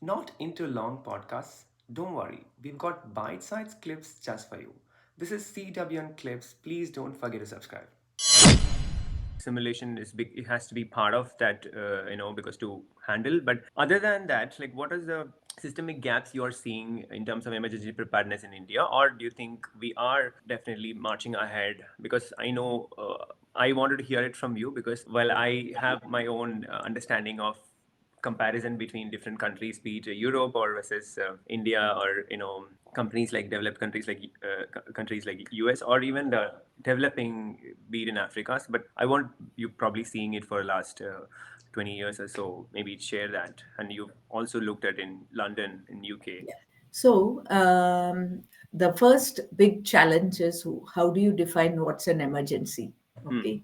Not into long podcasts? Don't worry, we've got bite sized clips just for you. This is CWN Clips. Please don't forget to subscribe. Simulation is big, it has to be part of that, because to handle. But other than that, like, what is the systemic gaps you're seeing in terms of emergency preparedness in India? Or do you think we are definitely marching ahead? Because I know I wanted to hear it from you, because while I have my own understanding of comparison between different countries, be it Europe or versus India, or companies like developed countries like countries like US, or even the developing, be it in Africa. But I want you probably seeing it for the last 20 years or so. Maybe share that, and you've also looked at in London, in UK. So, the first big challenge is how do you define what's an emergency? Hmm. Okay.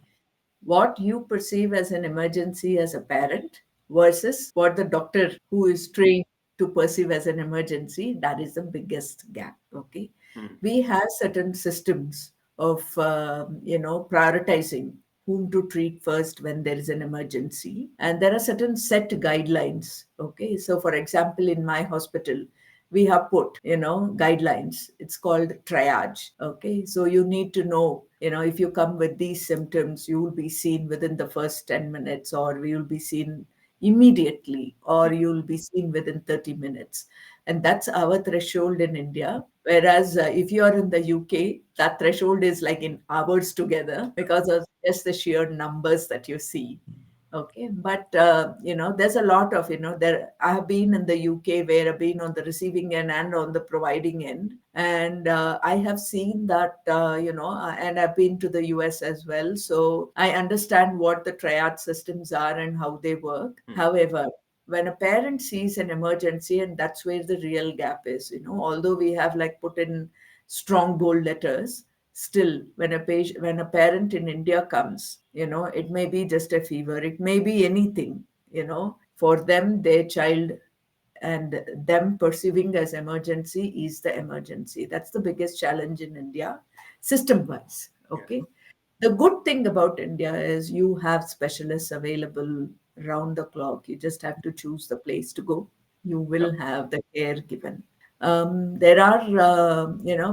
What you perceive as an emergency as a parent versus what the doctor who is trained to perceive as an emergency, that is the biggest gap. Okay. Hmm. We have certain systems of, prioritizing whom to treat first when there is an emergency. And there are certain set guidelines. Okay. So, for example, in my hospital, we have put guidelines. It's called triage. Okay, so you need to know, if you come with these symptoms, you will be seen within the first 10 minutes, or you will be seen immediately, or you will be seen within 30 minutes. And that's our threshold in India. Whereas if you are in the UK, that threshold is like in hours together, because of just the sheer numbers that you see. Okay, but there's a lot of, there. I have been in the UK where I've been on the receiving end and on the providing end, and I have seen that, and I've been to the US as well, so I understand what the triad systems are and how they work. Hmm. However, when a parent sees an emergency, and that's where the real gap is, although we have like put in strong bold letters, still when when a parent in India comes, it may be just a fever, it may be anything, for them their child, and them perceiving as emergency is the emergency. That's the biggest challenge in India, system wise. Yeah. Okay, the good thing about India is you have specialists available round the clock. You just have to choose the place to go. You Yep. will have the care given. There are,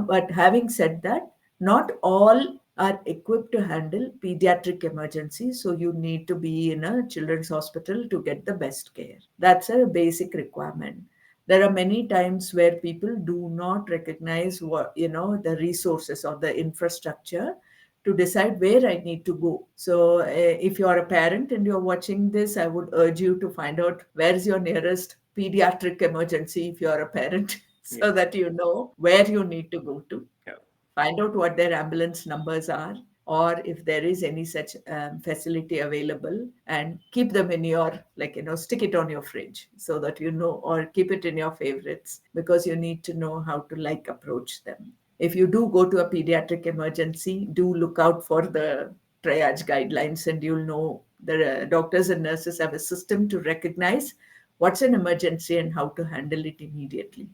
but having said that, not all are equipped to handle pediatric emergencies. So you need to be in a children's hospital to get the best care. That's a basic requirement. There are many times where people do not recognize the resources or the infrastructure to decide where I need to go. So, if you're a parent and you're watching this, I would urge you to find out where's your nearest pediatric emergency if you're a parent, so Yes. that you know where you need to go to. Yeah. Find out what their ambulance numbers are, or if there is any such facility available, and keep them in your, like, stick it on your fridge so that or keep it in your favorites, because you need to know how to like approach them. If you do go to a pediatric emergency, do look out for the triage guidelines, and you'll know the doctors and nurses have a system to recognize what's an emergency and how to handle it immediately.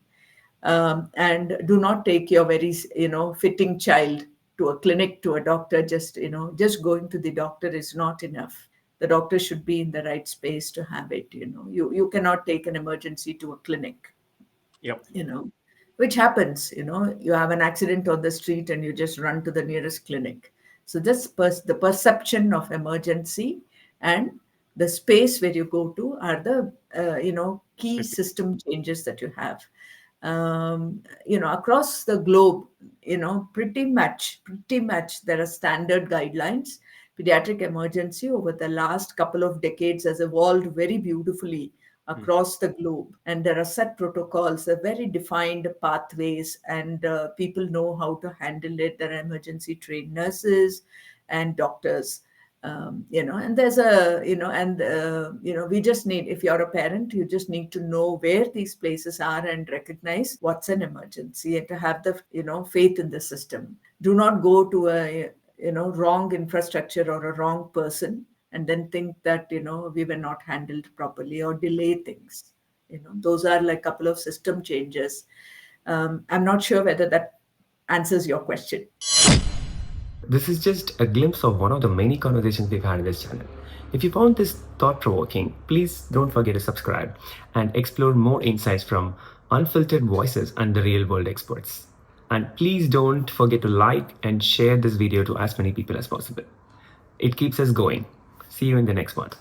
And do not take your very fitting child to a clinic, to a doctor. Just going to the doctor is not enough. The doctor should be in the right space to have it. You cannot take an emergency to a clinic, Yep. which happens. You have an accident on the street and you just run to the nearest clinic. So just the perception of emergency and the space where you go to are the key system changes that you have. Across the globe, pretty much there are standard guidelines. Pediatric emergency over the last couple of decades has evolved very beautifully Hmm. across the globe, and there are set protocols, there are very defined pathways, and people know how to handle it. There are emergency trained nurses and doctors, and there's a and we just need, if you're a parent, you just need to know where these places are and recognize what's an emergency, and to have the faith in the system. Do not go to a wrong infrastructure or a wrong person and then think that we were not handled properly, or delay things. Those are like a couple of system changes. I'm not sure whether that answers your question. This is just a glimpse of one of the many conversations we've had in this channel. If you found this thought provoking, please don't forget to subscribe and explore more insights from unfiltered voices and the real world experts. And please don't forget to like and share this video to as many people as possible. It keeps us going. See you in the next one.